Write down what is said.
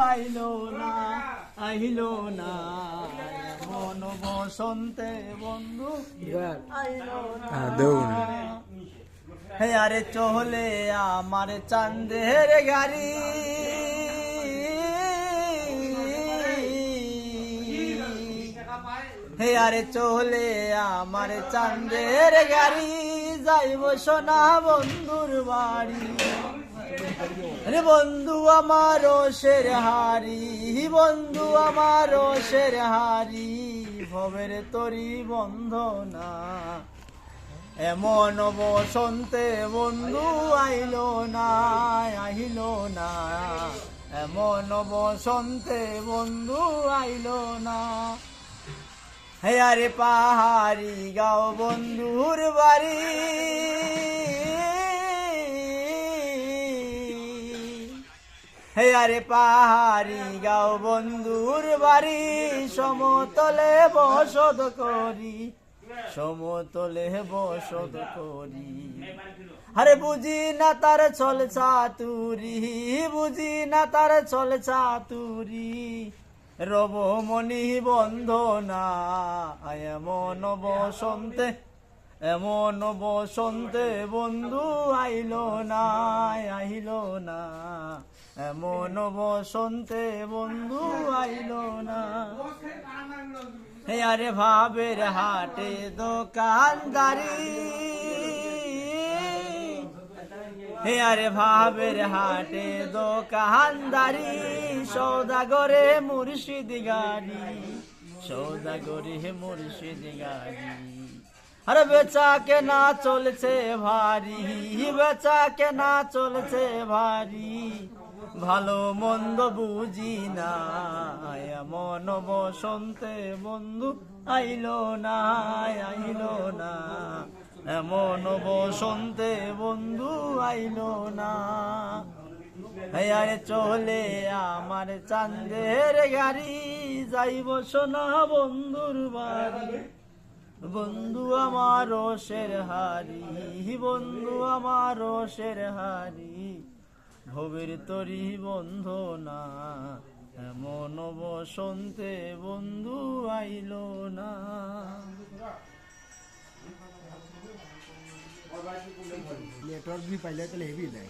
আইলো না আইলো না মন বসন্তে বন্ধু আইলো না হে আরে চলে আমার চাঁদের গাড়ি হে আরে চলে আমার চাঁদের গাড়ি যাইব সোনা বন্ধুর বাড়ি রে বন্ধু আমার শের হারি বন্ধু আমার শের হারি ভবের তরি বন্ধনা এমন বসন্তে বন্ধু আইলো না আহিলো না এমন বসন্তে বন্ধু আইলো না হে আরে পাহাড়ি গাও বন্ধুর বাড়ি হে আরে পাহাড়ি গাও বন্ধুর বাড়ি সমতলে বসত করি সমতলে বসত করি আরে বুঝি না তার চল চাতুরি বুঝি না তার চল চাতুরি রবমণি বন্ধনা এমন বসন্তে এমন বসন্তে বন্ধু আইলো না আহিলো না এমন বসন্তে বন্ধু আইলো না হে আরে ভাবের হাটে দোকানদারি হে আরে ভাবের হাটে দোকানদারি সৌদাগরে মুর্শিদ গাড়ি সৌদাগরে মুর্শিদ গাড়ি আরে বেচা কেনা চলছে ভারী বেচা কেনা চলছে ভারী ভালো মন্দ বুঝি না এমন বসন্তে বন্ধু আইলো না আইলো না এমন বসন্তে বন্ধু আইলো না আরে চলে আমার চাঁদের গাড়ি যাইব সোনা বন্ধুর বাড়ি বন্ধু আমার শের হারি বন্ধু আমার শের হারি ভবের তরি বন্ধনা এমন বসন্তে বন্ধু আইলো না নেটওয়ার্ক भी पहले तो ले भी ले